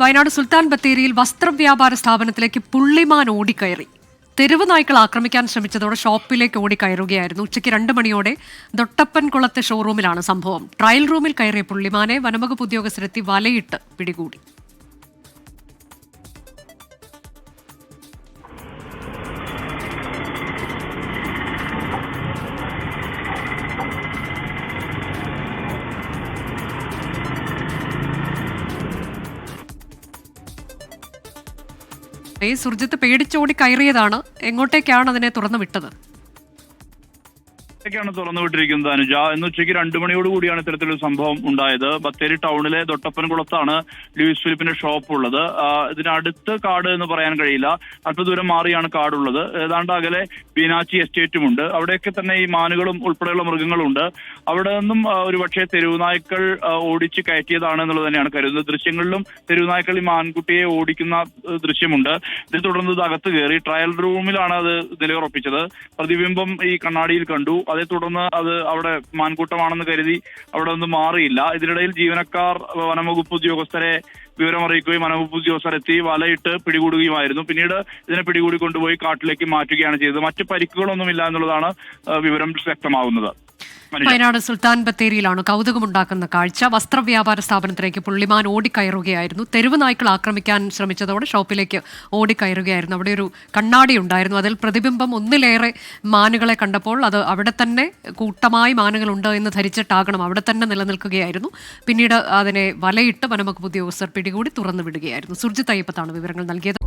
വയനാട് സുൽത്താൻ ബത്തേരിയിൽ വസ്ത്രവ്യാപാര സ്ഥാപനത്തിലേക്ക് പുള്ളിമാൻ ഓടിക്കയറി. തെരുവ് നായ്ക്കൾ ആക്രമിക്കാൻ ശ്രമിച്ചതോടെ ഷോപ്പിലേക്ക് ഓടിക്കയറുകയായിരുന്നു. ഉച്ചയ്ക്ക് 2 മണിയോടെ ദൊട്ടപ്പൻകുളത്തെ ഷോറൂമിലാണ് സംഭവം. ട്രയൽ റൂമിൽ കയറിയ പുള്ളിമാനെ വനംവകുപ്പ് ഉദ്യോഗസ്ഥരെത്തി വലയിട്ട് പിടികൂടി. സുർജിത്ത് പേടിച്ചോടി കയറിയതാണ്. എങ്ങോട്ടേക്കാണ് അതിനെ തുറന്നു വിട്ടത്? ാണ് തുറന്നുവിട്ടിരിക്കുന്നത് അനുജ. ഇന്ന് ഉച്ചയ്ക്ക് 2 മണിയോടുകൂടിയാണ് ഇത്തരത്തിലൊരു സംഭവം ഉണ്ടായത്. ബത്തേരി ടൗണിലെ ദൊട്ടപ്പൻകുളത്താണ് ലൂയിസ് ഫിലിപ്പിന്റെ ഷോപ്പ് ഉള്ളത്. ഇതിനടുത്ത് കാട് എന്ന് പറയാൻ കഴിയില്ല, അല്പദൂരം മാറിയാണ് കാടുള്ളത്. ഏതാണ്ട് അകലെ ബീനാച്ചി എസ്റ്റേറ്റും ഉണ്ട്. അവിടെയൊക്കെ തന്നെ ഈ മാനുകളും ഉൾപ്പെടെയുള്ള മൃഗങ്ങളും ഉണ്ട്. അവിടെ നിന്നും ഒരുപക്ഷെ തെരുവുനായ്ക്കൾ ഓടിച്ച് കയറ്റിയതാണ് എന്നുള്ളത് തന്നെയാണ് കരുതുന്നത്. ദൃശ്യങ്ങളിലും തെരുവുനായ്ക്കൾ ഈ മാൻകുട്ടിയെ ഓടിക്കുന്ന ദൃശ്യമുണ്ട്. ഇതിനെ തുടർന്ന് ഇത് അകത്ത് കയറി ട്രയൽ റൂമിലാണ് അത് നിലയുറപ്പിച്ചത്. പ്രതിബിംബം ഈ കണ്ണാടിയിൽ കണ്ടു. അതേ തുടർന്ന് അത് അവിടെ മാൻകൂട്ടമാണെന്ന് കരുതി അവിടെ ഒന്നും മാറിയില്ല. ഇതിനിടയിൽ ജീവനക്കാർ വനംവകുപ്പ് ഉദ്യോഗസ്ഥരെ വിവരമറിയിക്കുകയും വനംവകുപ്പ് ഉദ്യോഗസ്ഥർ എത്തി വലയിട്ട് പിടികൂടുകയുമായിരുന്നു. പിന്നീട് ഇതിനെ പിടികൂടി കൊണ്ടുപോയി കാട്ടിലേക്ക് മാറ്റുകയാണ് ചെയ്തത്. മറ്റ് പരിക്കുകളൊന്നുമില്ല എന്നുള്ളതാണ് വിവരം വ്യക്തമാകുന്നത്. വയനാട് സുൽത്താൻ ബത്തേരിയിലാണ് കൗതുകമുണ്ടാക്കുന്ന കാഴ്ച. വസ്ത്രവ്യാപാര സ്ഥാപനത്തിലേക്ക് പുള്ളിമാൻ ഓടിക്കയറുകയായിരുന്നു. തെരുവ് നായ്ക്കൾ ആക്രമിക്കാൻ ശ്രമിച്ചതോടെ ഷോപ്പിലേക്ക് ഓടിക്കയറുകയായിരുന്നു. അവിടെ ഒരു കണ്ണാടി ഉണ്ടായിരുന്നു. അതിൽ പ്രതിബിംബം ഒന്നിലേറെ മാനുകളെ കണ്ടപ്പോൾ അത് അവിടെ തന്നെ കൂട്ടമായി മാനുകളുണ്ട് എന്ന് ധരിച്ചിട്ടാകണം അവിടെ തന്നെ നിലനിൽക്കുകയായിരുന്നു. പിന്നീട് അതിനെ വലയിട്ട് വനംവകുപ്പ് ഉദ്യോഗസ്ഥർ പിടികൂടി തുറന്നു വിടുകയായിരുന്നു. സുർജിത്ത് അയ്യപ്പത്താണ് വിവരങ്ങൾ നൽകിയത്.